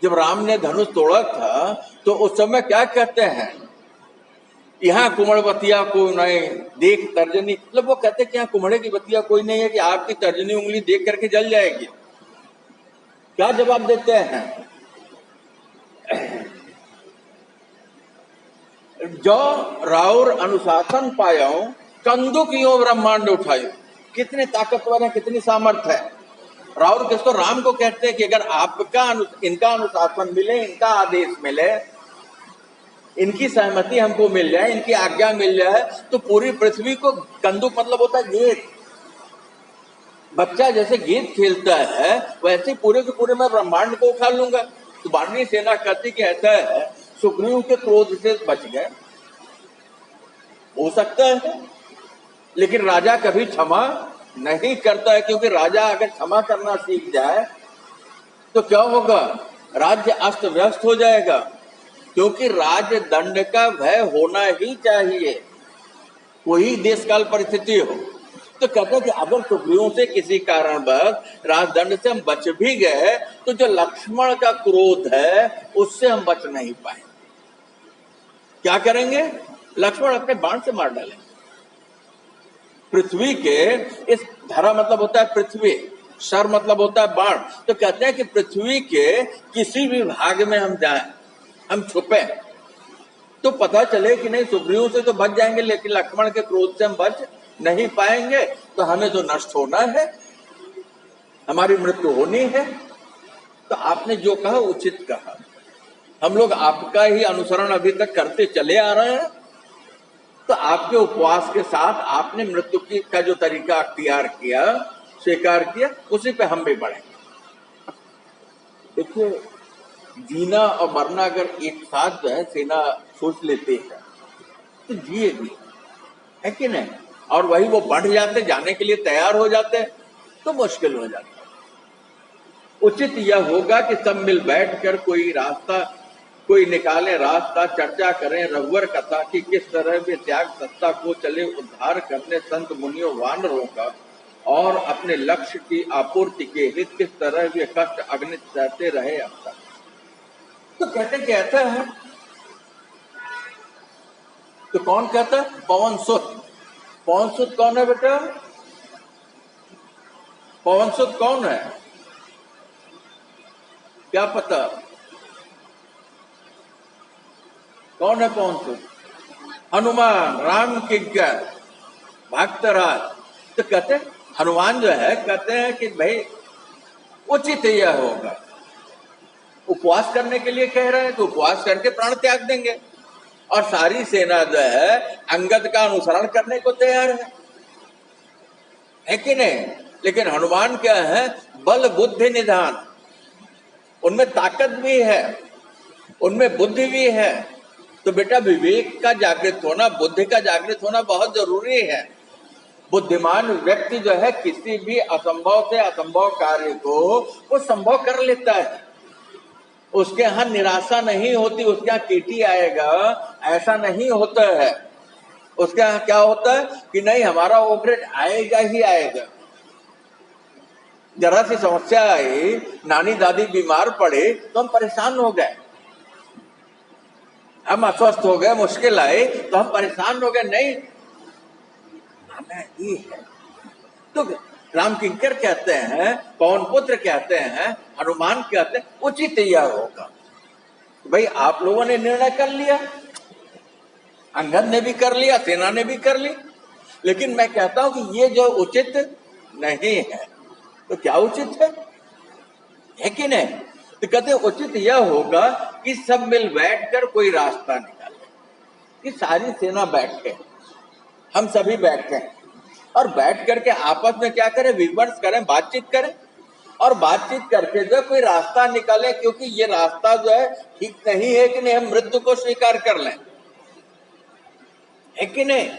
जब राम ने धनुष तोड़ा था तो उस समय क्या कहते हैं? यहाँ कुमड़बतिया को नहीं देख तर्जनी, मतलब वो कहते हैं कि यहाँ कुमड़े की बतिया कोई नहीं है कि आपकी तर्जनी उंगली देख करके जल जाएगी। क्या जवाब देते हैं? जो राउर अनुशासन पायो, कंदुक यो ब्रह्मांड उठायो। कितने ताकतवर है, कितनी सामर्थ्य है। राउर किसको? राम को कहते हैं कि अगर आपका इनका अनुशासन मिले, इनका आदेश मिले, इनकी सहमति हमको मिल जाए, इनकी आज्ञा मिल जाए, तो पूरी पृथ्वी को, कंदुक मतलब होता है गेंद, बच्चा जैसे गेंद खेलता है वैसे पूरे के पूरे मैं ब्रह्मांड को उठा लूंगा। तो वानरी सेना कहती कि ऐसा है, सुग्रीव के क्रोध से बच गए, हो सकता है, लेकिन राजा कभी क्षमा नहीं करता है, क्योंकि राजा अगर क्षमा करना सीख जाए तो क्या होगा? राज्य अस्त व्यस्त हो जाएगा, क्योंकि राजदंड का भय होना ही चाहिए, कोई देश काल परिस्थिति हो। तो कहते हैं कि अगर सुग्रीव से किसी कारणवश राजदंड से हम बच भी गए तो जो लक्ष्मण का क्रोध है उससे हम बच नहीं पाए। क्या करेंगे? लक्ष्मण अपने बाण से मार डालेंगे। पृथ्वी के इस धरा मतलब होता है पृथ्वी, शर मतलब होता है बाण। तो कहते हैं कि पृथ्वी के किसी भी भाग में हम जाएं, हम छुपे, तो पता चले कि नहीं सुग्रीव से तो बच जाएंगे, लेकिन लक्ष्मण के क्रोध से हम बच नहीं पाएंगे, तो हमें तो नष्ट होना है, हमारी मृत्यु होनी है। तो आपने जो कहा उचित कहा। हम लोग आपका ही अनुसरण अभी तक करते चले आ रहे हैं, तो आपके उपवास के साथ आपने मृत्यु की का जो तरीका अख्तियार किया, स्वीकार किया, उसी पे हम भी बढ़ेंगे। देखिए जीना और मरना अगर एक साथ जो है सेना सोच लेते हैं तो जिएगी, है कि नहीं? और वही वो बढ़ जाते, जाने के लिए तैयार हो जाते, तो मुश्किल हो जाता। उचित यह होगा कि सब मिल बैठकर कोई रास्ता, कोई निकाले रास्ता, चर्चा करें रघुवर कथा कि किस तरह वे त्याग सत्ता को चले उद्धार करने संत मुनियों वानरों का, और अपने लक्ष्य की आपूर्ति के हित किस तरह वे कष्ट अग्नित सहते रहे अब तक। तो कहते कि ऐसा है तो कौन कहता है? पवन सुत। पवन सुत कौन है बेटा? पवन सुत कौन है? क्या पता कौन है पवन सुत? हनुमान, राम किंकर, भक्तराज। तो कहते हैं हनुमान जो है, कहते हैं कि भाई उचित यह होगा, उपवास करने के लिए कह रहे हैं तो उपवास करके प्राण त्याग देंगे, और सारी सेना जो है अंगद का अनुसरण करने को तैयार है कि नहीं? लेकिन हनुमान क्या है? बल बुद्धि निधान, उनमें ताकत भी है, उनमें बुद्धि भी है। तो बेटा विवेक का जागृत होना, बुद्धि का जागृत होना बहुत जरूरी है। बुद्धिमान व्यक्ति जो है किसी भी असंभव से असंभव कार्य को वो संभव कर लेता है, उसके यहाँ निराशा नहीं होती, उसके यहाँ टीटी आएगा ऐसा नहीं होता है। उसके यहाँ क्या होता है कि नहीं, हमारा ओवरेट आएगा ही आएगा। जरा सी समस्या आई, नानी दादी बीमार पड़े तो हम परेशान हो गए, हम अस्वस्थ हो गए, मुश्किल आई तो हम परेशान हो गए, नहीं हमें ये है। तो राम किंकर कहते हैं, पवन पुत्र कहते हैं, हनुमान कहते हैं उचित यह होगा। भाई आप लोगों ने निर्णय कर लिया, अंगद ने भी कर लिया, सेना ने भी कर ली, लेकिन मैं कहता हूं कि ये जो उचित नहीं है, तो क्या उचित है कि नहीं? तो कहते उचित यह होगा कि सब मिल बैठकर कोई रास्ता निकाले, कि सारी सेना बैठे, हम सभी बैठे और बैठ करके आपस में क्या करें? विमर्श करें, बातचीत करें, और बातचीत करके जो कोई रास्ता निकाले, क्योंकि ये रास्ता जो है ठीक नहीं है कि नहीं, हम मृत्यु को स्वीकार कर लें, है कि नहीं?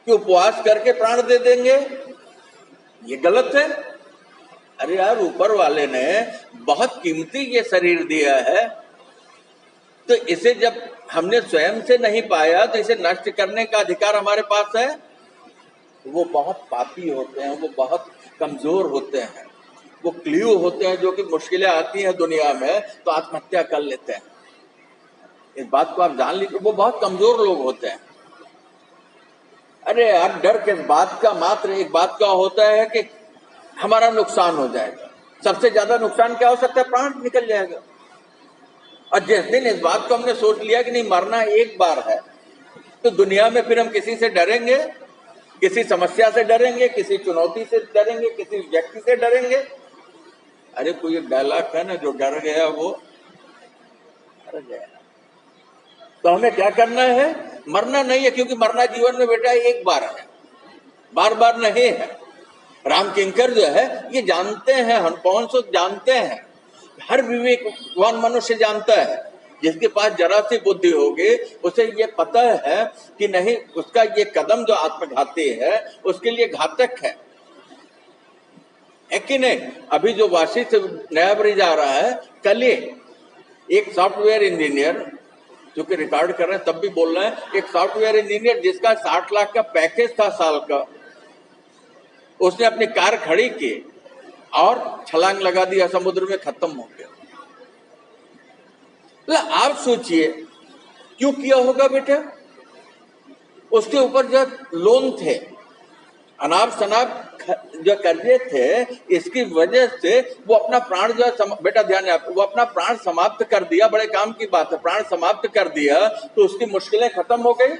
कि उपवास करके प्राण दे देंगे, ये गलत है। अरे यार, ऊपर वाले ने बहुत कीमती ये शरीर दिया है, तो इसे जब हमने स्वयं से नहीं पाया तो इसे नष्ट करने का अधिकार हमारे पास है। वो बहुत पापी होते हैं, वो बहुत कमजोर होते हैं, वो क्लियो होते हैं, जो कि मुश्किलें आती हैं दुनिया में तो आत्महत्या कर लेते हैं। इस बात को आप जान लीजिए, वो बहुत कमजोर लोग होते हैं। अरे यार, डर किस बात का? मात्र एक बात का होता है कि हमारा नुकसान हो जाएगा। सबसे ज्यादा नुकसान क्या हो सकता है? प्राण निकल जाएगा। और जिस दिन इस बात को हमने सोच लिया कि नहीं, मरना एक बार है, तो दुनिया में फिर हम किसी से डरेंगे, किसी समस्या से डरेंगे, किसी चुनौती से डरेंगे, किसी व्यक्ति से डरेंगे। अरे कोई एक डायलॉग है ना, जो डर गया वो मर गया। तो हमें क्या करना है? मरना नहीं है, क्योंकि मरना जीवन में बेटा एक बार है, बार बार नहीं है। राम किंकर जो है ये जानते हैं, पवन सुत जानते हैं, हर विवेकवान मनुष्य जानता है, जिसके पास जरा सी बुद्धि होगी उसे ये पता है कि नहीं, उसका ये कदम जो आत्मघाती है उसके लिए घातक है कि नहीं? अभी जो वाशी से नया ब्रिज आ रहा है, कल एक सॉफ्टवेयर इंजीनियर, जो कि रिकॉर्ड कर रहे हैं तब भी बोल रहे हैं, एक सॉफ्टवेयर इंजीनियर जिसका 60 लाख का पैकेज था साल का, उसने अपनी कार खड़ी की और छलांग लगा दिया, समुद्र में खत्म हो गया। आप सोचिए क्यों किया होगा बेटा? उसके ऊपर जो लोन थे, अनाप शनाप जो कर्जे थे, इसकी वजह से वो अपना प्राण जो बेटा ध्यान है, वो अपना प्राण समाप्त कर दिया। बड़े काम की बात है, प्राण समाप्त कर दिया तो उसकी मुश्किलें खत्म हो गई।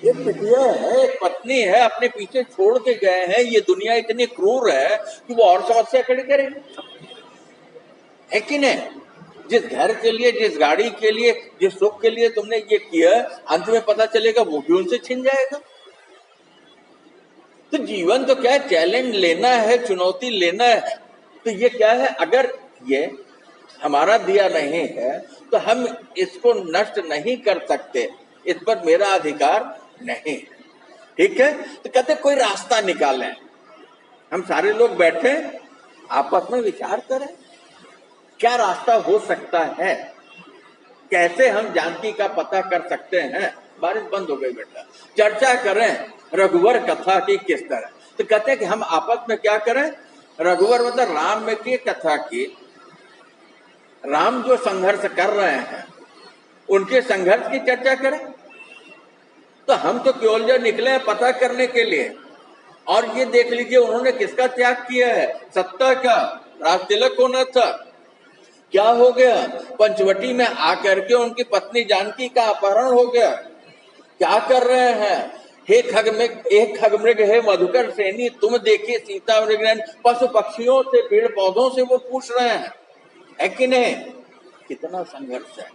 एक पिटिया है, एक पत्नी है, अपने पीछे छोड़ के गए हैं। ये दुनिया इतनी क्रूर है कि वो और समस्या खड़ी करेगी, है कि नहीं? जिस घर के लिए, जिस गाड़ी के लिए, जिस सुख के लिए तुमने ये किया, अंत में पता चलेगा वो भी उनसे छिन जाएगा। तो जीवन तो क्या है? चैलेंज लेना है, चुनौती लेना है। तो ये क्या है? अगर ये हमारा दिया नहीं है तो हम इसको नष्ट नहीं कर सकते, इस पर मेरा अधिकार नहीं, ठीक है? तो कहते कोई रास्ता निकालें, हम सारे लोग बैठे आपस में विचार करें क्या रास्ता हो सकता है, कैसे हम जानकी का पता कर सकते हैं। बारिश बंद हो गई बेटा, चर्चा करें रघुवर कथा की किस तरह। तो कहते हैं कि हम आपस में क्या करें? रघुवर मतलब राम में की कथा की, राम जो संघर्ष कर रहे हैं उनके संघर्ष की चर्चा करें। तो हम तो केवल जो निकले हैं पता करने के लिए। और ये देख लीजिए उन्होंने किसका त्याग किया है, सत्ता का। राज तिलक होना था, क्या हो गया, पंचवटी में आकर के उनकी पत्नी जानकी का अपहरण हो गया। क्या कर रहे हैं, हे खगमृग हे मधुकर श्रेणी, तुम देखिए सीता मृग पशु पक्षियों से पेड़ पौधों से वो पूछ रहे हैं, है कि नहीं। कितना संघर्ष है।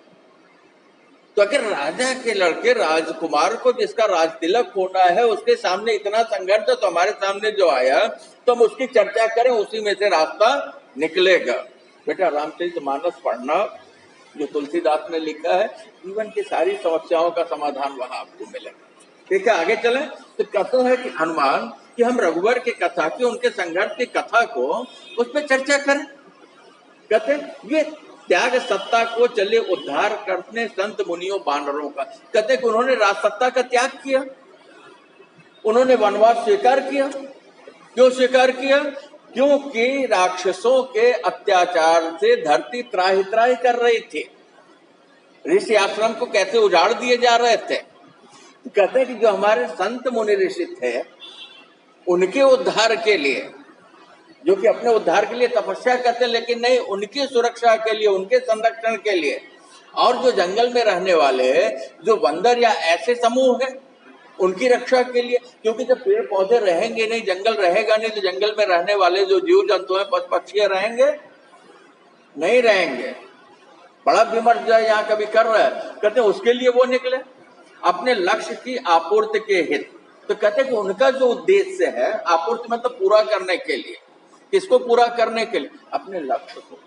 तो अगर राजा के लड़के राजकुमार को जिसका राज तिलक होना है उसके सामने इतना संघर्ष है, तो हमारे सामने जो आया तो हम उसकी चर्चा करें, उसी में से रास्ता निकलेगा। बेटा रामचरितमानस पढ़ना, जो तुलसीदास ने लिखा है, जीवन की सारी समस्याओं का समाधान वहां आपको मिलेगा। ठीक है, आगे चले। तो कहते हैं कि हनुमान कि हम रघुवर की कथा की, उनके संघर्ष की कथा को उस पर चर्चा करें। कहते ये त्याग सत्ता को चले उद्धार करने संत मुनियों बानरों का। कहते कि उन्होंने राज सत्ता का त्याग किया, उन्होंने वनवास स्वीकार किया। क्यों स्वीकार किया, क्योंकि राक्षसों के अत्याचार से धरती त्राहि त्राहि कर रही थी, ऋषि आश्रम को कैसे उजाड़ दिए जा रहे थे। तो कहते हैं कि जो हमारे संत मुनि ऋषि थे, उनके उद्धार के लिए, जो कि अपने उद्धार के लिए तपस्या करते हैं, लेकिन नहीं, उनकी सुरक्षा के लिए, उनके संरक्षण के लिए। और जो जंगल में रहने वाले जो बंदर या ऐसे समूह हैं, उनकी रक्षा के लिए। क्योंकि जब पेड़ पौधे रहेंगे नहीं, जंगल रहेगा नहीं, तो जंगल में रहने वाले जो जीव जंतु हैं, पशु पक्षी रहेंगे नहीं, रहेंगे। बड़ा विमर्श जो है यहाँ कभी कर रहा है, कहते हैं उसके लिए वो निकले अपने लक्ष्य की आपूर्ति के हित। तो कहते हैं कि उनका जो उद्देश्य है, आपूर्ति मतलब पूरा करने के लिए। किसको पूरा करने के लिए, अपने लक्ष्य को।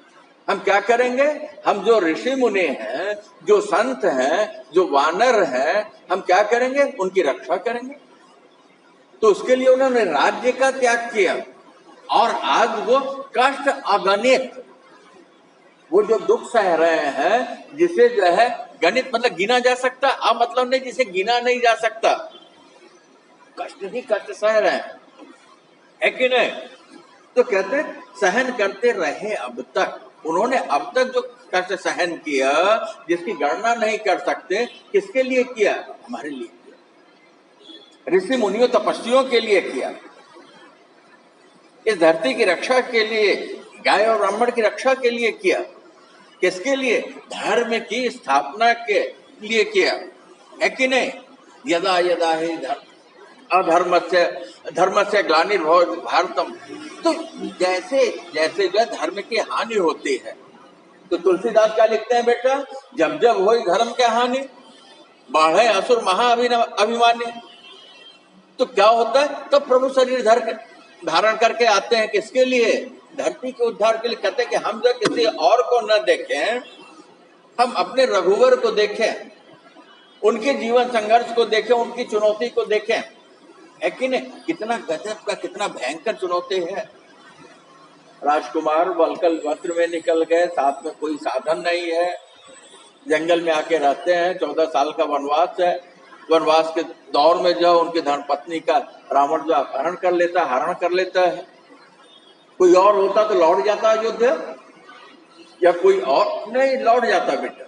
हम क्या करेंगे, हम जो ऋषि मुनि हैं, जो संत हैं, जो वानर हैं, हम क्या करेंगे, उनकी रक्षा करेंगे। तो उसके लिए उन्होंने राज्य का त्याग किया। और आज वो कष्ट अगणित, वो जो दुख सह रहे हैं, जिसे जो है गणित मतलब गिना जा सकता, अब मतलब नहीं जिसे गिना नहीं जा सकता, कष्ट ही कष्ट सह रहे हैं, है कि नहीं। तो कहते सहन करते रहे अब तक। उन्होंने अब तक जो कष्ट सहन किया, जिसकी गणना नहीं कर सकते, किसके लिए किया, हमारे लिए किया, ऋषि मुनियों तपस्वियों के लिए किया, इस धरती की रक्षा के लिए, गाय और ब्राह्मण की रक्षा के लिए किया। किसके लिए, धर्म की स्थापना के लिए किया, है कि नहीं। यदा यदा ही धर्म से ग्लानिर्भवति भारतम। तो जैसे जैसे जो धर्म की हानि होती है, तो तुलसीदास क्या लिखते हैं बेटा, जब जब हो धर्म की हानि, बाढ़े असुर महाअभिमानी। तो क्या होता है, तो प्रभु शरीर धारण करके आते हैं, किसके लिए, धरती के उद्धार के लिए। कहते हैं कि हम जब किसी और को न देखें, हम अपने रघुवर को देखें, उनके जीवन संघर्ष को देखें, उनकी चुनौती को देखें, है कि नहीं। कितना गजब का, कितना भयंकर चुनौती है। राजकुमार वलकल वस्त्र में निकल गए, साथ में कोई साधन नहीं है, जंगल में आके रहते हैं, 14 साल का वनवास है। वनवास के दौर में जो उनकी धर्मपत्नी का रावण जो अपहरण कर लेता है, हरण कर लेता है। कोई और होता तो लौट जाता अयोध्या, या कोई और नहीं लौट जाता बेटा।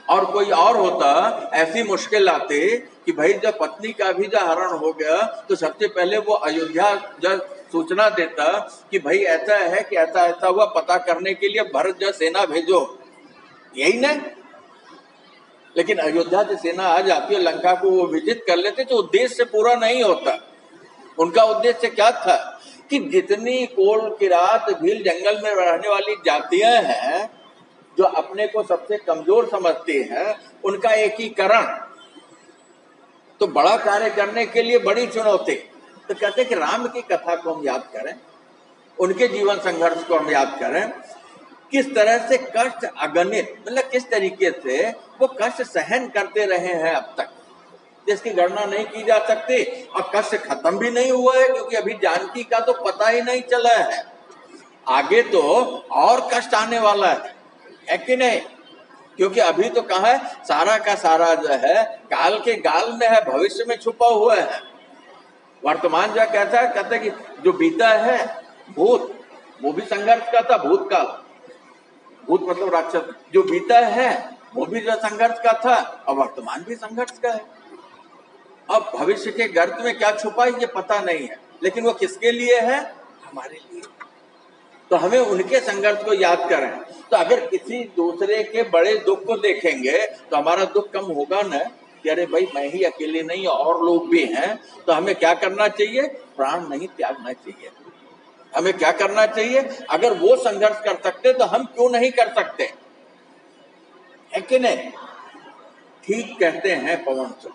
और कोई और होता, ऐसी मुश्किल आती कि भाई जब पत्नी का भी जो हरण हो गया, तो सबसे पहले वो अयोध्या जब सूचना देता कि भाई ऐसा है कि ऐसा ऐसा हुआ, पता करने के लिए भरत जो सेना भेजो, यही नहीं। लेकिन अयोध्या से सेना आ जाती है, लंका को वो विजित कर लेते, तो उद्देश्य पूरा नहीं होता। उनका उद्देश्य क्या था कि जितनी कोल किरात भील जंगल में रहने वाली जातियां हैं, जो अपने को सबसे कमजोर समझती हैं, उनका एकीकरण। तो बड़ा कार्य करने के लिए बड़ी चुनौती। तो कहते हैं कि राम की कथा को हम याद करें, उनके जीवन संघर्ष को हम याद करें, किस तरह से कष्ट अगणित, मतलब किस तरीके से वो कष्ट सहन करते रहे हैं अब तक, जिसकी गणना नहीं की जा सकती। और कष्ट खत्म भी नहीं हुआ है, क्योंकि अभी जानकी का तो पता ही नहीं चला है, आगे तो और कष्ट आने वाला है कि नहीं। क्योंकि अभी तो कहा है, सारा का सारा जो है काल के गाल में है, भविष्य में छुपा हुआ है। वर्तमान जो कहता है, कहता है कि जो बीता है भूत, वो भी संघर्ष का था, भूतकाल, भूत मतलब राक्षस, जो बीता है वो भी जो संघर्ष का था, और वर्तमान भी संघर्ष का है। अब भविष्य के गर्त में क्या छुपा है ये पता नहीं है, लेकिन वो किसके लिए है? हमारे लिए। तो हमें उनके संघर्ष को याद करें। तो अगर किसी दूसरे के बड़े दुख को देखेंगे तो हमारा दुख कम होगा ना, कि अरे भाई मैं ही अकेले नहीं और लोग भी हैं। तो हमें क्या करना चाहिए? प्राण नहीं त्यागना चाहिए। हमें क्या करना चाहिए? अगर वो संघर्ष कर सकते तो हम क्यों नहीं कर सकते? है कि नहीं? ठीक कहते हैं पवन सुत।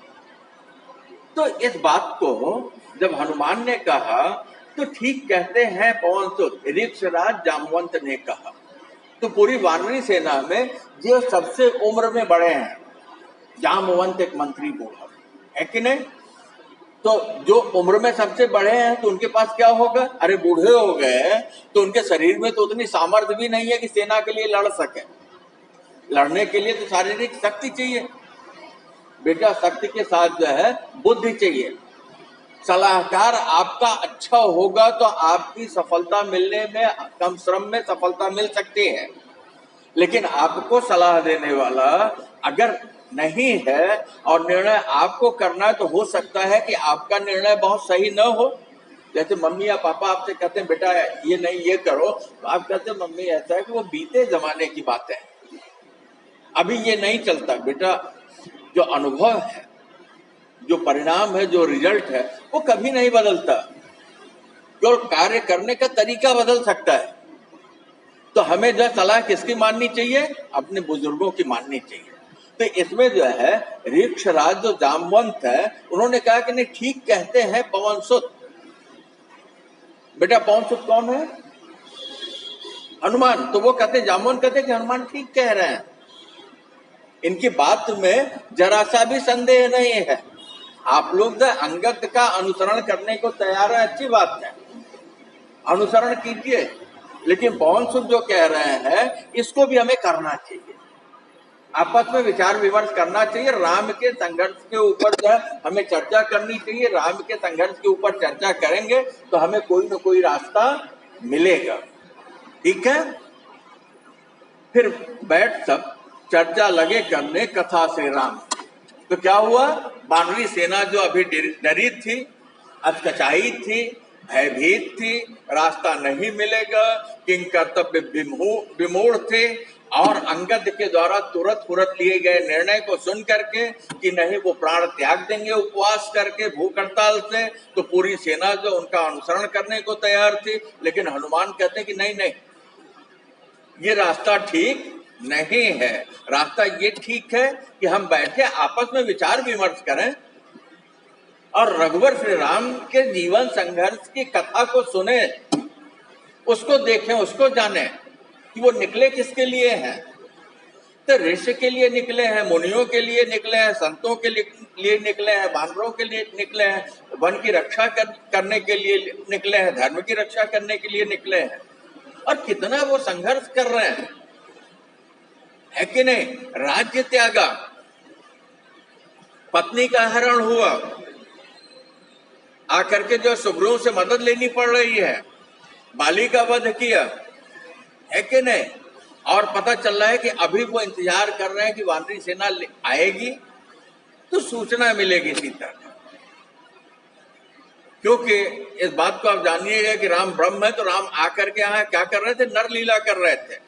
तो इस बात को जब हनुमान ने कहा तो ठीक कहते हैं पवन सुत, ऋक्षराज जामवंत ने कहा। तो पूरी वानरी सेना में जो सबसे उम्र में बड़े हैं, जामवंत एक मंत्री बोला, है कि नहीं? तो जो उम्र में सबसे बड़े हैं तो उनके पास क्या होगा? अरे बूढ़े हो गए तो उनके शरीर में तो उतनी सामर्थ्य भी नहीं है कि सेना के लिए लड़ सके। लड़ने के लिए तो शारीरिक शक्ति चाहिए बेटा, शक्ति के साथ जो है बुद्धि चाहिए। सलाहकार आपका अच्छा होगा तो आपकी सफलता मिलने में कम श्रम में सफलता मिल सकती है, लेकिन आपको सलाह देने वाला अगर नहीं है और निर्णय आपको करना है तो हो सकता है कि आपका निर्णय बहुत सही न हो। जैसे मम्मी या पापा आपसे कहते हैं बेटा ये नहीं ये करो, तो आप कहते हैं मम्मी ऐसा है कि वो बीते जमाने की बात है, अभी ये नहीं चलता। बेटा जो अनुभव है, जो परिणाम है, जो रिजल्ट है वो कभी नहीं बदलता, जो कार्य करने का तरीका बदल सकता है। तो हमें जो सलाह किसकी माननी चाहिए? अपने बुजुर्गों की माननी चाहिए। तो इसमें जो है ऋक्षराज जो जामवंत है उन्होंने कहा कि नहीं ठीक कहते हैं पवन सुत। बेटा पवन सुत कौन है? हनुमान। तो वो कहते जामवंत कहते कि हनुमान ठीक कह रहे हैं, इनकी बात में जरा सा भी संदेह नहीं है। आप लोग जो अंगद का अनुसरण करने को तैयार है, अच्छी बात है, अनुसरण कीजिए, लेकिन पवन सुत जो कह रहे हैं इसको भी हमें करना चाहिए। आपस में विचार विमर्श करना चाहिए। राम के संघर्ष के ऊपर जो है हमें चर्चा करनी चाहिए। राम के संघर्ष के ऊपर चर्चा करेंगे तो हमें कोई ना कोई रास्ता मिलेगा। ठीक है? फिर बैठ सब चर्चा लगे करने कथा से राम। तो क्या हुआ? वानरी सेना जो अभी डरी थी, अचकचाई थी, भयभीत थी, रास्ता नहीं मिलेगा, किंग कर्तव्य विमूढ़ थे, और अंगद के द्वारा तुरंत लिए गए निर्णय को सुन करके कि नहीं वो प्राण त्याग देंगे उपवास करके भूख हड़ताल से, तो पूरी सेना जो उनका अनुसरण करने को तैयार थी। लेकिन हनुमान कहते हैं कि नहीं नहीं, ये रास्ता ठीक नहीं है। रास्ता ये ठीक है कि हम बैठे आपस में विचार विमर्श करें और रघुवर श्री राम के जीवन संघर्ष की कथा को सुने, उसको देखें, उसको जाने कि वो निकले किसके लिए हैं। तो ऋषि के लिए निकले हैं, मुनियों के लिए निकले हैं, संतों के लिए निकले हैं, वानरों के लिए निकले हैं, वन की रक्षा करने के लिए निकले हैं, धर्म की रक्षा करने के लिए निकले हैं। और कितना वो संघर्ष कर रहे हैं, है कि नहीं? राज्य त्यागा, पत्नी का हरण हुआ, आकर के जो सुग्रीव से मदद लेनी पड़ रही है, बाली का वध किया, है कि नहीं? और पता चल रहा है कि अभी वो इंतजार कर रहे हैं कि वानरी सेना आएगी तो सूचना मिलेगी सीता को। क्योंकि इस बात को आप जानिएगा कि राम ब्रह्म है, तो राम आकर के यहाँ क्या कर रहे थे? नरलीला कर रहे थे।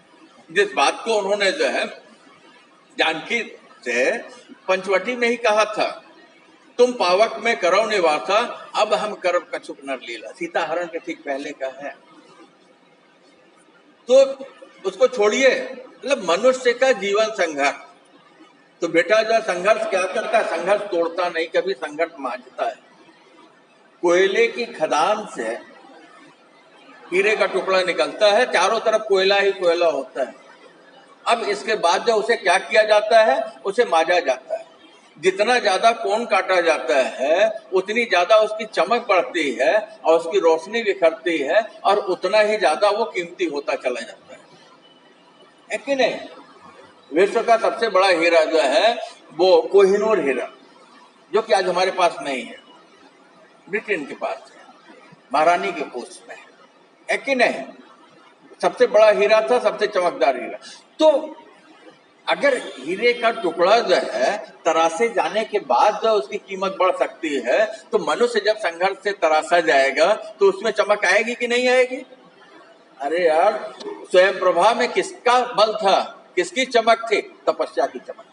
जिस बात को उन्होंने जो है जानकी से पंचवटी में ही कहा था, तुम पावक में करो निवासा, अब हम करब कछुक नरलीला। सीता हरण के ठीक पहले का है। तो उसको छोड़िए, मतलब मनुष्य का जीवन संघर्ष। तो बेटा जो संघर्ष क्या करता है? संघर्ष तोड़ता नहीं, कभी संघर्ष मांझता है। कोयले की खदान से हीरे का टुकड़ा निकलता है, चारों तरफ कोयला ही कोयला होता है। अब इसके बाद जो उसे क्या किया जाता है? उसे मांझा जाता है। जितना ज्यादा कोन काटा जाता है उतनी ज्यादा उसकी चमक बढ़ती है और उसकी रोशनी बिखरती है, और उतना ही ज्यादा वो कीमती होता चला जाता है कि नहीं? विश्व का सबसे बड़ा हीरा जो है वो कोहिनूर हीरा, जो कि आज हमारे पास नहीं है, ब्रिटेन के पास है, महारानी के कोष में, है कि नहीं? सबसे बड़ा हीरा था, सबसे चमकदार हीरा। तो अगर हीरे का टुकड़ा जो है तरासे जाने के बाद जो उसकी कीमत बढ़ सकती है, तो मनुष्य जब संघर्ष से तरासा जाएगा तो उसमें चमक आएगी कि नहीं आएगी? अरे यार, स्वयं प्रभा में किसका बल था, किसकी चमक थी? तपस्या की चमक थी।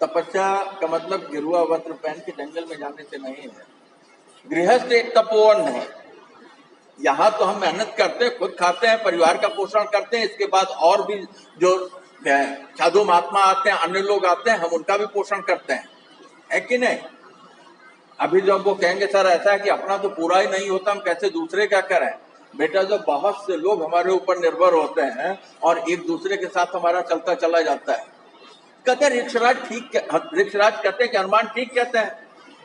तपस्या का मतलब गिरुआ वस्त्र पहन के जंगल में जाने से नहीं है। गृहस्थ एक तपोवन है। यहाँ तो हम मेहनत करते हैं, खुद खाते हैं, परिवार का पोषण करते हैं, इसके बाद और भी जो साधु महात्मा आते हैं, अन्य लोग आते हैं, हम उनका भी पोषण करते हैं, है कि नहीं? अभी जब वो कहेंगे सर ऐसा है कि अपना तो पूरा ही नहीं होता, हम कैसे दूसरे का करें? बेटा, जब बहुत से लोग हमारे ऊपर निर्भर होते हैं और एक दूसरे के साथ हमारा चलता चला जाता है। कहते ऋक्षराज कहते हैं कि हनुमान ठीक कहते हैं।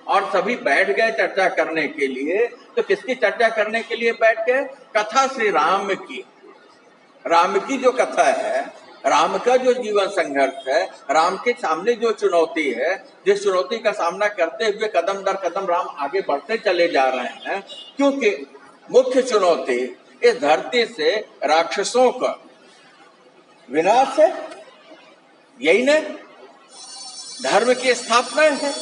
और सभी बैठ गए चर्चा करने के लिए। तो किसकी चर्चा करने के लिए बैठ गए? कथा श्री राम की। राम की जो कथा है, राम का जो जीवन संघर्ष है, राम के सामने जो चुनौती है, जिस चुनौती का सामना करते हुए कदम दर कदम राम आगे बढ़ते चले जा रहे हैं, क्योंकि मुख्य चुनौती इस धरती से राक्षसों का विनाश है, यही नहीं धर्म की स्थापना है।